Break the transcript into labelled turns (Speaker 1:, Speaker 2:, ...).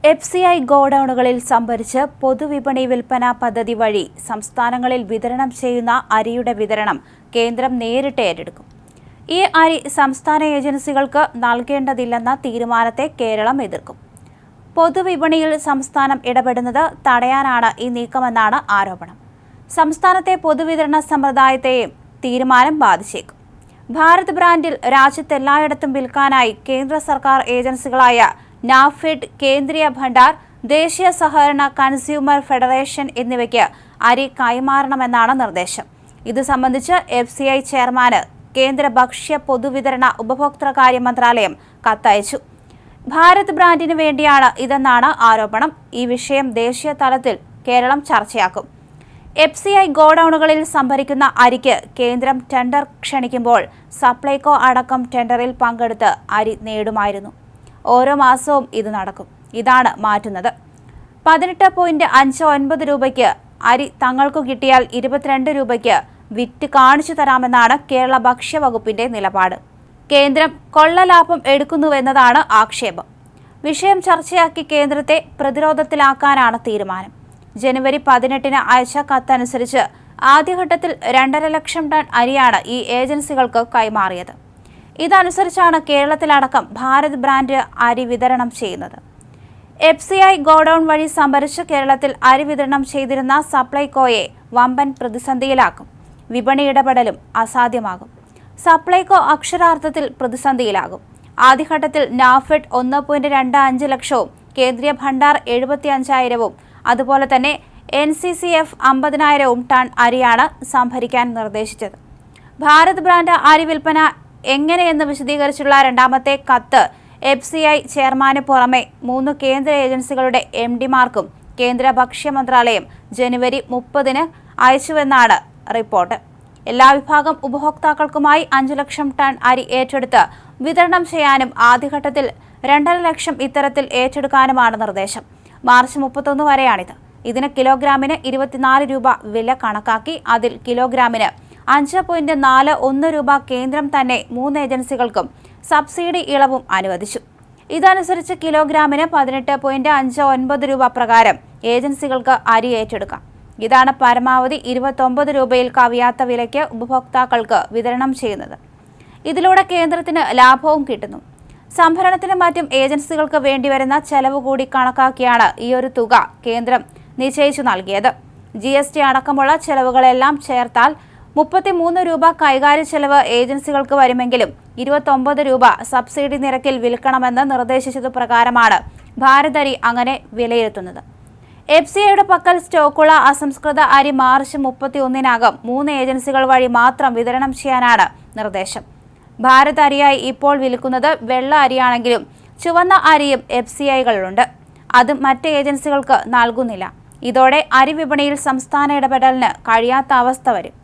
Speaker 1: FCI ഗോഡൌണുകളിൽ സംഭരിച്ച് പൊതുവിപണി വിൽപ്പന പദ്ധതി വഴി സംസ്ഥാനങ്ങളിൽ വിതരണം ചെയ്യുന്ന അരിയുടെ വിതരണം കേന്ദ്രം നേരിട്ട് ഏറ്റെടുക്കും. ഈ അരി സംസ്ഥാന ഏജൻസികൾക്ക് നൽകേണ്ടതില്ലെന്ന തീരുമാനത്തെ കേരളം എതിർക്കും. പൊതുവിപണിയിൽ സംസ്ഥാനം ഇടപെടുന്നത് തടയാനാണ് ഈ നീക്കമെന്നാണ് ആരോപണം. സംസ്ഥാനത്തെ പൊതുവിതരണ സമ്പ്രദായത്തെയും തീരുമാനം ബാധിച്ചേക്കും. ഭാരത് ബ്രാൻഡിൽ രാജ്യത്തെല്ലായിടത്തും വിൽക്കാനായി കേന്ദ്ര സർക്കാർ ഏജൻസികളായ നാഫെഡ്, കേന്ദ്രീയ ഭണ്ഡാർ, ദേശീയ സഹകരണ കൺസ്യൂമർ ഫെഡറേഷൻ എന്നിവയ്ക്ക് അരി കൈമാറണമെന്നാണ് നിർദ്ദേശം. ഇത് സംബന്ധിച്ച് FCI ചെയർമാന് കേന്ദ്ര ഭക്ഷ്യ പൊതുവിതരണ ഉപഭോക്തൃകാര്യ മന്ത്രാലയം കത്തയച്ചു. ഭാരത് ബ്രാൻഡിന് വേണ്ടിയാണ് ഇതെന്നാണ് ആരോപണം. ഈ വിഷയം ദേശീയ തലത്തിൽ കേരളം ചർച്ചയാക്കും. FCI ഗോഡൌണുകളിൽ സംഭരിക്കുന്ന അരിക്ക് കേന്ദ്രം ടെൻഡർ ക്ഷണിക്കുമ്പോൾ സപ്ലൈകോ അടക്കം ടെൻഡറിൽ പങ്കെടുത്ത് അരി നേടുമായിരുന്നു. ഓരോ മാസവും ഇത് നടക്കും. ഇതാണ് മാറ്റുന്നത്. 18.59 രൂപയ്ക്ക് അരി തങ്ങൾക്കു കിട്ടിയാൽ 22 രൂപയ്ക്ക് വിറ്റ് കാണിച്ചു തരാമെന്നാണ് കേരള ഭക്ഷ്യവകുപ്പിന്റെ നിലപാട്. കേന്ദ്രം കൊള്ളലാഭം എടുക്കുന്നുവെന്നതാണ് ആക്ഷേപം. വിഷയം ചർച്ചയാക്കി കേന്ദ്രത്തെ പ്രതിരോധത്തിലാക്കാനാണ് തീരുമാനം. ജനുവരി 18-ന് അയച്ച കത്തനുസരിച്ച് ആദ്യഘട്ടത്തിൽ 2.5 ലക്ഷം ടൺ അരിയാണ് ഈ ഏജൻസികൾക്ക് കൈമാറിയത്. ഇതനുസരിച്ചാണ് കേരളത്തിലടക്കം ഭാരത് ബ്രാൻഡ് അരി വിതരണം ചെയ്യുന്നത്. FCI ഗോഡൌൺ വഴി സംഭരിച്ച് കേരളത്തിൽ അരി വിതരണം ചെയ്തിരുന്ന സപ്ലൈകോയെ വമ്പൻ പ്രതിസന്ധിയിലാക്കും. വിപണി ഇടപെടലും അസാധ്യമാകും. സപ്ലൈകോ അക്ഷരാർത്ഥത്തിൽ പ്രതിസന്ധിയിലാകും. ആദ്യഘട്ടത്തിൽ നാഫെഡ് 1.25 ലക്ഷവും കേന്ദ്രീയ ഭണ്ഡാർ 75,000-വും അതുപോലെ തന്നെ NCCF 50,000-വും ടൺ അരിയാണ് സംഭരിക്കാൻ നിർദ്ദേശിച്ചത്. ഭാരത് ബ്രാൻഡ് അരി വിൽപ്പന എങ്ങനെയെന്ന് വിശദീകരിച്ചുള്ള രണ്ടാമത്തെ കത്ത് FCI ചെയർമാന് പുറമെ 3 കേന്ദ്ര ഏജൻസികളുടെ MD-മാർക്കും കേന്ദ്ര ഭക്ഷ്യ മന്ത്രാലയം ജനുവരി 30-ന് അയച്ചുവെന്നാണ് റിപ്പോർട്ട്. എല്ലാ വിഭാഗം ഉപഭോക്താക്കൾക്കുമായി 5 ലക്ഷം ടൺ അരി ഏറ്റെടുത്ത് വിതരണം ചെയ്യാനും ആദ്യഘട്ടത്തിൽ 2.5 ലക്ഷം ഇത്തരത്തിൽ ഏറ്റെടുക്കാനുമാണ് നിർദ്ദേശം. മാർച്ച് 31 വരെയാണിത്. ഇതിന് കിലോഗ്രാമിന് 24 രൂപ വില കണക്കാക്കി അതിൽ കിലോഗ്രാമിന് 5.41 രൂപ കേന്ദ്രം തന്നെ 3 ഏജൻസികൾക്കും സബ്സിഡി ഇളവും അനുവദിച്ചു. ഇതനുസരിച്ച് കിലോഗ്രാമിന് 18.59 രൂപ പ്രകാരം ഏജൻസികൾക്ക് അരി ഏറ്റെടുക്കാം. ഇതാണ് പരമാവധി 29 രൂപയിൽ കവിയാത്ത വിലയ്ക്ക് ഉപഭോക്താക്കൾക്ക് വിതരണം ചെയ്യുന്നത്. ഇതിലൂടെ കേന്ദ്രത്തിന് ലാഭവും കിട്ടുന്നു. സംഭരണത്തിനും മറ്റും ഏജൻസികൾക്ക് വേണ്ടിവരുന്ന ചെലവ് കൂടി കണക്കാക്കിയാണ് ഈയൊരു തുക കേന്ദ്രം നിശ്ചയിച്ചു നൽകിയത്. GST അടക്കമുള്ള ചെലവുകളെല്ലാം ചേർത്താൽ 33 രൂപ കൈകാര്യ ചെലവ് ഏജൻസികൾക്ക് വരുമെങ്കിലും 29 രൂപ സബ്സിഡി നിരക്കിൽ വിൽക്കണമെന്ന് നിർദ്ദേശിച്ചത് പ്രകാരമാണ് ഭാരത് അരി അങ്ങനെ വിലയിരുത്തുന്നത്. FCIയുടെ പക്കൽ സ്റ്റോക്കുള്ള അസംസ്കൃത അരി മാർച്ച് 31-നകം 3 ഏജൻസികൾ വഴി മാത്രം വിതരണം ചെയ്യാനാണ് നിർദ്ദേശം. ഭാരത് അരിയായി ഇപ്പോൾ വിൽക്കുന്നത് വെള്ള അരിയാണെങ്കിലും ചുവന്ന അരിയും FCIകളുണ്ട്. അത് മറ്റ് ഏജൻസികൾക്ക് നൽകുന്നില്ല. ഇതോടെ അരി വിപണിയിൽ സംസ്ഥാന ഇടപെടലിന് കഴിയാത്ത അവസ്ഥ വരും.